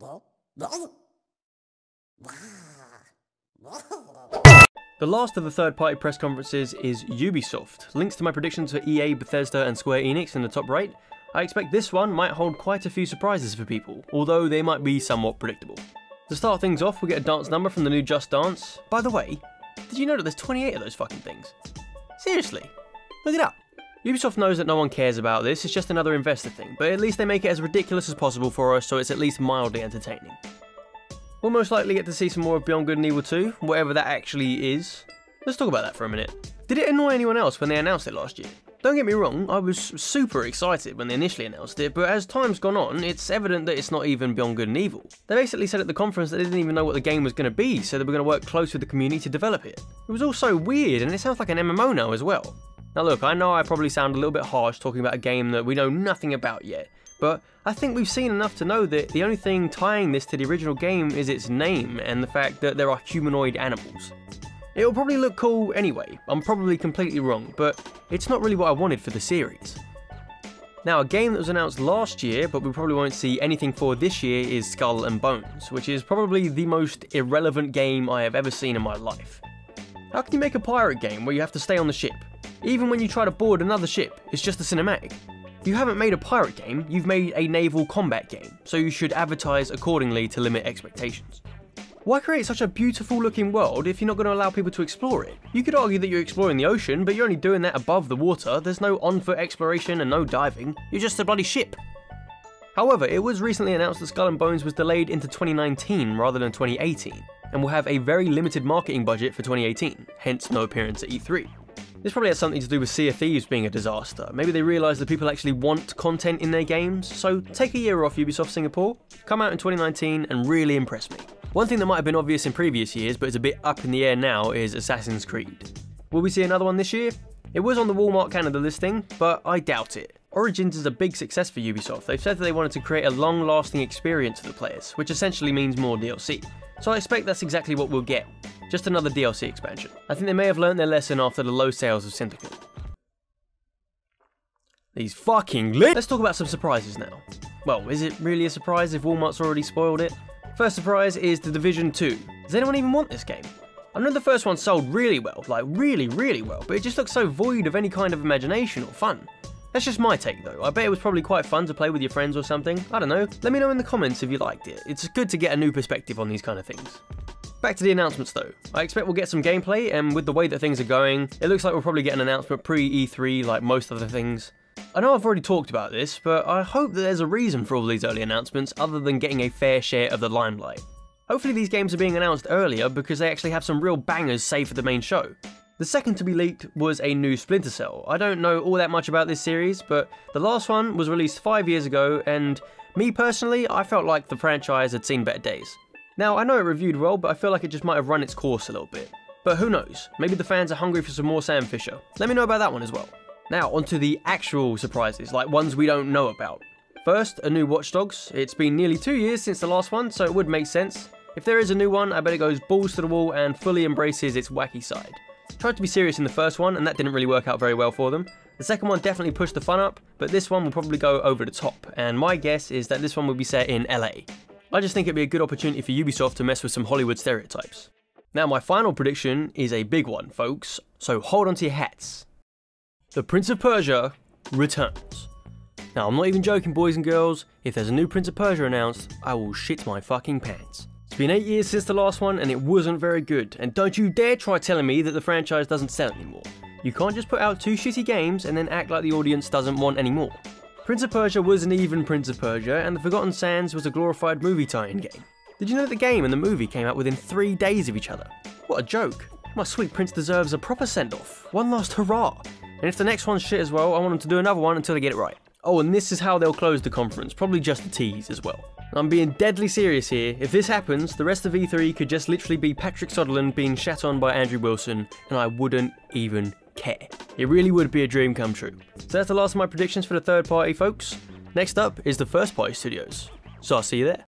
The last of the third-party press conferences is Ubisoft. Links to my predictions for EA, Bethesda and Square Enix in the top right. I expect this one might hold quite a few surprises for people, although they might be somewhat predictable. To start things off, we get a dance number from the new Just Dance. By the way, did you know that there's 28 of those fucking things? Seriously, look it up. Ubisoft knows that no one cares about this, it's just another investor thing, but at least they make it as ridiculous as possible for us so it's at least mildly entertaining. We'll most likely get to see some more of Beyond Good and Evil 2, whatever that actually is. Let's talk about that for a minute. Did it annoy anyone else when they announced it last year? Don't get me wrong, I was super excited when they initially announced it, but as time's gone on, it's evident that it's not even Beyond Good and Evil. They basically said at the conference that they didn't even know what the game was going to be, so they were going to work close with the community to develop it. It was all so weird, and it sounds like an MMO now as well. Now look, I know I probably sound a little bit harsh talking about a game that we know nothing about yet, but I think we've seen enough to know that the only thing tying this to the original game is its name and the fact that there are humanoid animals. It'll probably look cool anyway, I'm probably completely wrong, but it's not really what I wanted for the series. Now, a game that was announced last year, but we probably won't see anything for this year, is Skull and Bones, which is probably the most irrelevant game I have ever seen in my life. How can you make a pirate game where you have to stay on the ship? Even when you try to board another ship, it's just a cinematic. You haven't made a pirate game, you've made a naval combat game, so you should advertise accordingly to limit expectations. Why create such a beautiful looking world if you're not going to allow people to explore it? You could argue that you're exploring the ocean, but you're only doing that above the water, there's no on-foot exploration and no diving, you're just a bloody ship. However, it was recently announced that Skull and Bones was delayed into 2019 rather than 2018, and will have a very limited marketing budget for 2018, hence no appearance at E3. This probably has something to do with Sea of Thieves being a disaster. Maybe they realise that people actually want content in their games, so take a year off Ubisoft Singapore, come out in 2019 and really impress me. One thing that might have been obvious in previous years, but is a bit up in the air now, is Assassin's Creed. Will we see another one this year? It was on the Walmart Canada listing, but I doubt it. Origins is a big success for Ubisoft. They've said that they wanted to create a long-lasting experience for the players, which essentially means more DLC. So I expect that's exactly what we'll get. Just another DLC expansion. I think they may have learned their lesson after the low sales of Syndicate. These fucking lit! Let's talk about some surprises now. Well, is it really a surprise if Walmart's already spoiled it? First surprise is The Division 2. Does anyone even want this game? I know the first one sold really well, like really well, but it just looks so void of any kind of imagination or fun. That's just my take though, I bet it was probably quite fun to play with your friends or something, I don't know, let me know in the comments if you liked it, it's good to get a new perspective on these kind of things. Back to the announcements though, I expect we'll get some gameplay, and with the way that things are going, it looks like we'll probably get an announcement pre-E3 like most other things. I know I've already talked about this, but I hope that there's a reason for all these early announcements other than getting a fair share of the limelight. Hopefully these games are being announced earlier because they actually have some real bangers saved for the main show. The second to be leaked was a new Splinter Cell. I don't know all that much about this series, but the last one was released 5 years ago, and me personally, I felt like the franchise had seen better days. Now, I know it reviewed well, but I feel like it just might have run its course a little bit. But who knows, maybe the fans are hungry for some more Sam Fisher. Let me know about that one as well. Now, onto the actual surprises, like ones we don't know about. First, a new Watch Dogs. It's been nearly 2 years since the last one, so it would make sense. If there is a new one, I bet it goes balls to the wall and fully embraces its wacky side. Tried to be serious in the first one, and that didn't really work out very well for them. The second one definitely pushed the fun up, but this one will probably go over the top, and my guess is that this one will be set in LA. I just think it'd be a good opportunity for Ubisoft to mess with some Hollywood stereotypes. Now my final prediction is a big one, folks, so hold on to your hats. The Prince of Persia returns. Now I'm not even joking, boys and girls, if there's a new Prince of Persia announced, I will shit my fucking pants. It's been 8 years since the last one and it wasn't very good, and don't you dare try telling me that the franchise doesn't sell anymore. You can't just put out 2 shitty games and then act like the audience doesn't want any more. Prince of Persia was an even Prince of Persia, and The Forgotten Sands was a glorified movie tie-in game. Did you know that the game and the movie came out within 3 days of each other? What a joke. My sweet prince deserves a proper send-off. One last hurrah. And if the next one's shit as well, I want them to do another one until they get it right. Oh, and this is how they'll close the conference, probably just a tease as well. I'm being deadly serious here. If this happens, the rest of E3 could just literally be Patrick Sutherland being shat on by Andrew Wilson, and I wouldn't even care. It really would be a dream come true. So that's the last of my predictions for the third party, folks. Next up is the first party studios. So I'll see you there.